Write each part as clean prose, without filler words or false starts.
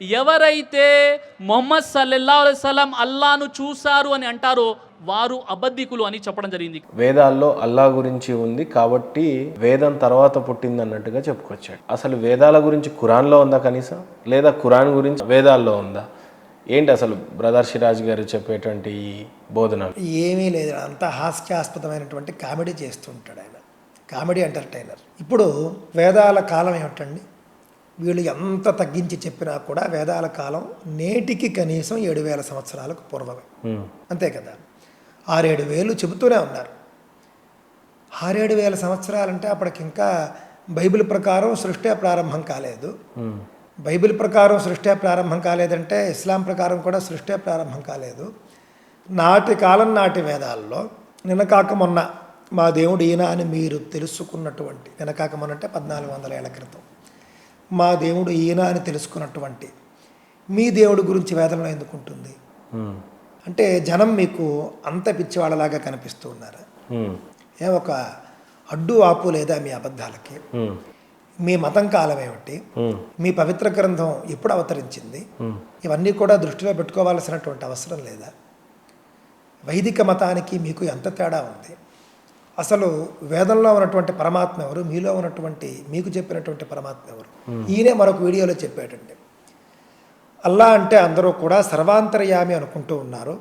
ఎవరైతే మొహమ్మద్ సల్లల్లాహు అలైహి వసల్లం అల్లాను చూశారు అని అంటారో వారు అబద్ధికులు అని చెప్పడం జరిగింది. వేదాల్లో అల్లా గురించి ఉంది కాబట్టి వేదం తర్వాత పుట్టింది అన్నట్టుగా చెప్పుకొచ్చాడు. అసలు వేదాల గురించి ఖురాన్లో ఉందా కనీసం, లేదా ఖురాన్ గురించి వేదాల్లో ఉందా? ఏంటి అసలు బ్రదర్ సిరాజ్ గారు చెప్పేటువంటి బోధన? ఏమీ లేదు, అంతా హాస్యాస్పదమైనటువంటి కామెడీ చేస్తుంటాడు ఆయన, కామెడీ ఎంటర్టైనర్. ఇప్పుడు వేదాల కాలం ఏమిటండి? వీళ్ళు ఎంత తగ్గించి చెప్పినా కూడా వేదాల కాలం నేటికి కనీసం 7,000 సంవత్సరాలకు పూర్వమే, అంతే కదా. 6-7 చెబుతూనే ఉన్నారు. 6-7 సంవత్సరాలంటే అప్పటికి ఇంకా బైబిల్ ప్రకారం సృష్టి ప్రారంభం కాలేదు. బైబిల్ ప్రకారం సృష్టి ప్రారంభం కాలేదంటే ఇస్లాం ప్రకారం కూడా సృష్టి ప్రారంభం కాలేదు. నాటి కాలం నాటి వేదాల్లో నిన్నకాక మొన్న మా దేవుడు ఈయన అని మీరు తెలుసుకున్నటువంటి, నిన్నకాక మొన్న అంటే 1400 ఏళ్ల క్రితం మా దేవుడు ఈయన అని తెలుసుకున్నటువంటి మీ దేవుడి గురించి వేదంలో ఎందుకు ఉంటుంది? అంటే జనం మీకు అంత పిచ్చివాళ్ళలాగా కనిపిస్తూ ఉన్నారా? ఒక అడ్డు ఆపు లేదా మీ అబద్ధాలకి? మీ మతం కాలం ఏమిటి? మీ పవిత్ర గ్రంథం ఎప్పుడు అవతరించింది? ఇవన్నీ కూడా దృష్టిలో పెట్టుకోవాల్సినటువంటి అవసరం లేదా? వైదిక మతానికి మీకు ఎంత తేడా ఉంది? అసలు వేదంలో ఉన్నటువంటి పరమాత్మ ఎవరు? మీలో ఉన్నటువంటి మీకు చెప్పినటువంటి పరమాత్మ ఎవరు? ఈయనే మరొక వీడియోలో చెప్పాడండి. అల్లా అంటే అందరూ కూడా సర్వాంతర్యామి అనుకుంటూ ఉన్నారు.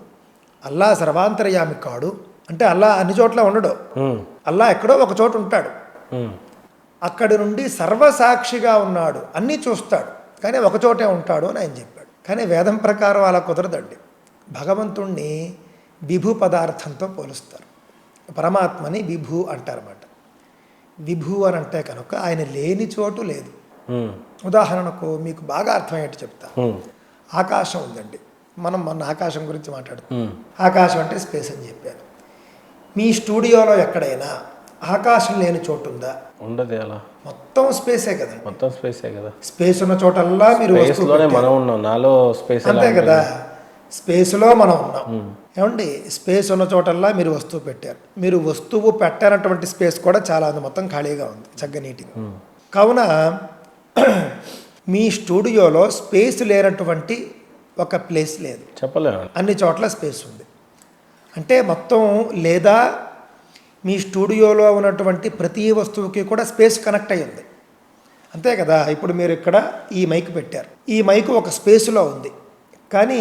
అల్లా సర్వాంతర్యామి కాడు. అంటే అల్లా అన్ని చోట్ల ఉండడు, అల్లా ఎక్కడో ఒక చోట ఉంటాడు. అక్కడి నుండి సర్వసాక్షిగా ఉన్నాడు, అన్నీ చూస్తాడు, కానీ ఒక చోటే ఉంటాడు అని ఆయన చెప్పాడు. కానీ వేదం ప్రకారం అలా కుదరదండి. భగవంతుణ్ణి విభు పదార్థంతో పోలుస్తారు, పరమాత్మని విభు అంటారన్నమాట. విభు అని అంటే కనుక ఆయన లేని చోటు లేదు. ఉదాహరణకు మీకు బాగా అర్థమయ్యేట్టు చెప్తా. ఆకాశం ఉందండి, మనం మొన్న ఆకాశం గురించి మాట్లాడుతాం. ఆకాశం అంటే స్పేస్ అని చెప్పాను. మీ స్టూడియోలో ఎక్కడైనా ఆకాశం లేని చోటు ఉందా? ఉండదు. అలా మొత్తం స్పేసే కదా. మొత్తం స్పేసే కదా. స్పేస్ ఉన్న చోటల్లా మీరు మనం ఉన్నాం, నాలో స్పేస్ అంతే కదా. స్పేస్లో మనం ఉన్నాం ఏమండి. స్పేస్ ఉన్న చోటల్లా మీరు వస్తువు పెట్టారు. మీరు వస్తువు పెట్టనటువంటి స్పేస్ కూడా చాలా ఉంది, మొత్తం ఖాళీగా ఉంది, చక్కగా నీట్గా. కావున మీ స్టూడియోలో స్పేస్ లేనటువంటి ఒక ప్లేస్ లేదు, చెప్పలేము. అన్ని చోట్ల స్పేస్ ఉంది. అంటే మొత్తం లేదా మీ స్టూడియోలో ఉన్నటువంటి ప్రతి వస్తువుకి కూడా స్పేస్ కనెక్ట్ అయ్యి ఉంది, అంతే కదా. ఇప్పుడు మీరు ఇక్కడ ఈ మైక్ పెట్టారు, ఈ మైకు ఒక స్పేస్లో ఉంది, కానీ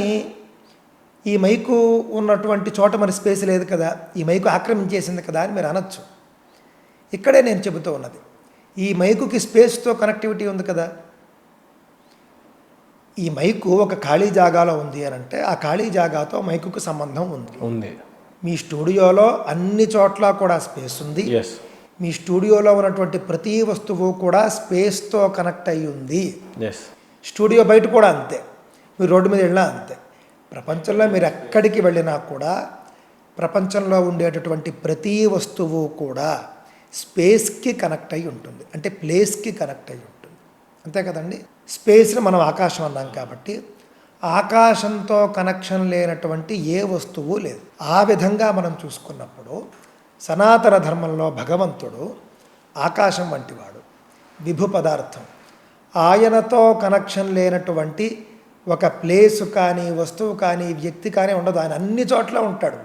ఈ మైకు ఉన్నటువంటి చోట మరి స్పేస్ లేదు కదా, ఈ మైకు ఆక్రమించేసింది కదా అని మీరు అనొచ్చు. ఇక్కడే నేను చెబుతూ ఉన్నది, ఈ మైకుకి స్పేస్తో కనెక్టివిటీ ఉంది కదా. ఈ మైకు ఒక ఖాళీ జాగాలో ఉంది అని అంటే ఆ ఖాళీ జాగాతో మైకుకు సంబంధం ఉంది. మీ స్టూడియోలో అన్ని చోట్ల కూడా స్పేస్ ఉంది. మీ స్టూడియోలో ఉన్నటువంటి ప్రతి వస్తువు కూడా స్పేస్తో కనెక్ట్ అయ్యి ఉంది. స్టూడియో బయట కూడా అంతే, మీరు రోడ్డు మీద వెళ్ళినా అంతే. ప్రపంచంలో మీరు ఎక్కడికి వెళ్ళినా కూడా ప్రపంచంలో ఉండేటటువంటి ప్రతి వస్తువు కూడా స్పేస్కి కనెక్ట్ అయి ఉంటుంది, అంటే ప్లేస్కి కనెక్ట్ అయి ఉంటుంది, అంతే కదండి. స్పేస్ని మనం ఆకాశం అన్నాం కాబట్టి ఆకాశంతో కనెక్షన్ లేనటువంటి ఏ వస్తువు లేదు. ఆ విధంగా మనం చూసుకున్నప్పుడు సనాతన ధర్మంలో భగవంతుడు ఆకాశం వంటివాడు, విభు పదార్థం. ఆయనతో కనెక్షన్ లేనటువంటి ఒక ప్లేసు కానీ వస్తువు కానీ వ్యక్తి కానీ ఉండదు. ఆయన అన్ని చోట్ల ఉంటాడు,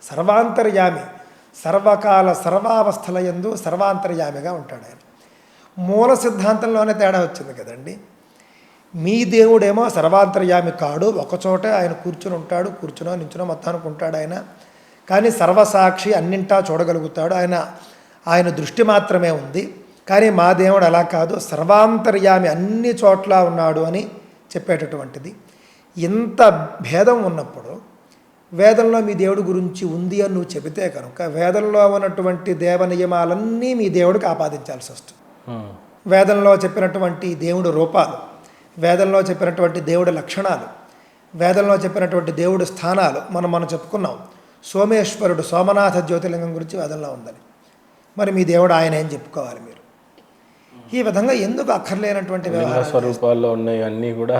సర్వాంతర్యామి, సర్వకాల సర్వావస్థల యందు సర్వాంతర్యామిగా ఉంటాడు ఆయన. మూల సిద్ధాంతంలోనే తేడా వచ్చింది కదండి. మీ దేవుడేమో సర్వాంతర్యామి కాడు, ఒకచోటే ఆయన కూర్చుని ఉంటాడు, కూర్చునో నించునో మొత్తానికి ఉంటాడు ఆయన, కానీ సర్వసాక్షి, అన్నింటా చూడగలుగుతాడు, ఆయన దృష్టి మాత్రమే ఉంది. కానీ మా దేవుడు అలా కాదు, సర్వాంతర్యామి, అన్ని చోట్ల ఉన్నాడు అని చెప్పేటటువంటిది. ఇంత భేదం ఉన్నప్పుడు వేదంలో మీ దేవుడి గురించి ఉంది అని నువ్వు చెబితే కనుక వేదంలో ఉన్నటువంటి దేవ నియమాలన్నీ మీ దేవుడికి ఆపాదించాల్సి వస్తుంది. వేదంలో చెప్పినటువంటి దేవుడు రూపాలు, వేదంలో చెప్పినటువంటి దేవుడి లక్షణాలు, వేదంలో చెప్పినటువంటి దేవుడి స్థానాలు మనం చెప్పుకున్నాం. సోమేశ్వరుడు, సోమనాథ జ్యోతిర్లింగం గురించి వేదంలో ఉందని, మరి మీ దేవుడు ఆయన ఏం చెప్పుకోవాలి మీరు? ఈ విధంగా ఎందుకు అక్కర్లేనటువంటి స్వరూపాల్లో ఉన్నాయి అన్నీ కూడా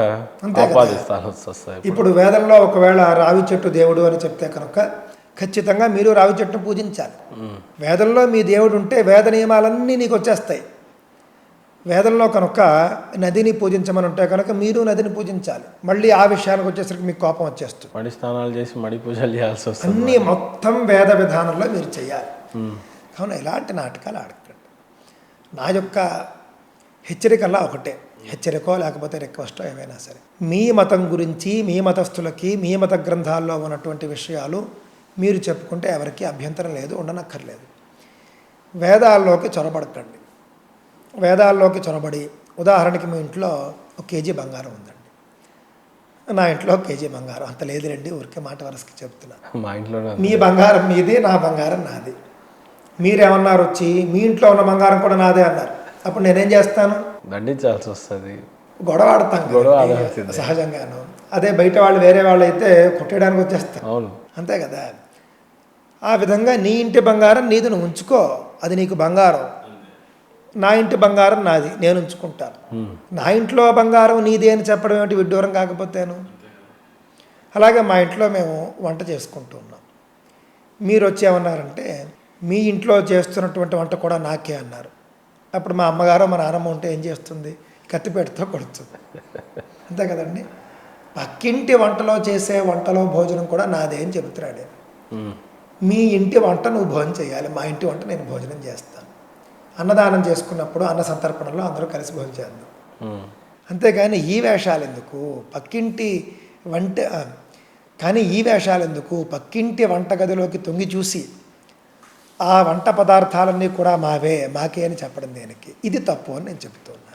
వస్తాయి. ఇప్పుడు వేదంలో ఒకవేళ రావి చెట్టు దేవుడు అని చెప్తే కనుక ఖచ్చితంగా మీరు రావి చెట్టును పూజించాలి. వేదంలో మీ దేవుడు ఉంటే వేద నియమాలన్నీ నీకు వచ్చేస్తాయి. వేదంలో కనుక నదిని పూజించమని ఉంటే కనుక మీరు నదిని పూజించాలి. మళ్ళీ ఆ విషయానికి వచ్చేసరికి మీకు కోపం వచ్చేస్తుంది. మడి స్నానాలు చేసి మడి పూజలు చేయాల్సి వస్తుంది. అన్నీ మొత్తం వేద విధానంలో మీరు చేయాలి. కావున ఇలాంటి నాటకాలు ఆడకండి. నా యొక్క హెచ్చరికల్లా ఒకటే, హెచ్చరికో లేకపోతే రిక్వెస్టో ఏమైనా సరే, మీ మతం గురించి మీ మతస్థులకి మీ మత గ్రంథాల్లో ఉన్నటువంటి విషయాలు మీరు చెప్పుకుంటే ఎవరికి అభ్యంతరం లేదు, ఉండనక్కర్లేదు. వేదాల్లోకి చొరబడకండి. వేదాల్లోకి చొరబడి ఉదాహరణకి మీ ఇంట్లో 1 కేజీ బంగారం ఉందండి. నా ఇంట్లో 1 కేజీ బంగారం అంత లేదులేండి, ఊరికే మాట వరసకి చెప్తున్నా. మా ఇంట్లో మీ బంగారం మీది, నా బంగారం నాది. మీరేమన్నారు వచ్చి మీ ఇంట్లో ఉన్న బంగారం కూడా నాదే అన్నారు. అప్పుడు నేనేం చేస్తాను? దండించాల్సి వస్తుంది, గొడవ ఆడతాను సహజంగాను. అదే బయట వాళ్ళు వేరే వాళ్ళు అయితే కొట్టేయడానికి వచ్చేస్తాను. అవును, అంతే కదా. ఆ విధంగా నీ ఇంటి బంగారం నీది, నువ్వు ఉంచుకో, అది నీకు బంగారం. నా ఇంటి బంగారం నాది, నేను ఉంచుకుంటాను. నా ఇంట్లో బంగారం నీది అని చెప్పడం ఏమిటి విడ్డూరం కాకపోతేను. అలాగే మా ఇంట్లో మేము వంట చేసుకుంటూ ఉన్నాం. మీరు వచ్చేమన్నారంటే మీ ఇంట్లో చేస్తున్నటువంటి వంట కూడా నాకే అన్నారు. అప్పుడు మా అమ్మగారు మా నాన్నమ్మ ఉంటే ఏం చేస్తుంది? కత్తిపేటతో కొడుతుంది. అంతే కదండి. పక్కింటి వంటలో చేసే వంటలో భోజనం కూడా నాదే అని చెబుతున్నాడు. మీ ఇంటి వంట నువ్వు భోజనం చేయాలి, మా ఇంటి వంట నేను భోజనం చేస్తాను. అన్నదానం చేసుకున్నప్పుడు అన్న సంతర్పణలో అందరూ కలిసి భోజనం చేద్దాం. అంతేగాని ఈ వేషాలు ఎందుకు? పక్కింటి వంట కానీ ఈ వేషాలు ఎందుకు? పక్కింటి వంటగదిలోకి తొంగి చూసి ఆ వంట పదార్థాలన్నీ కూడా మావే, మాకే అని చెప్పడం దేనికి? ఇది తప్పు అని నేను చెబుతున్నాను.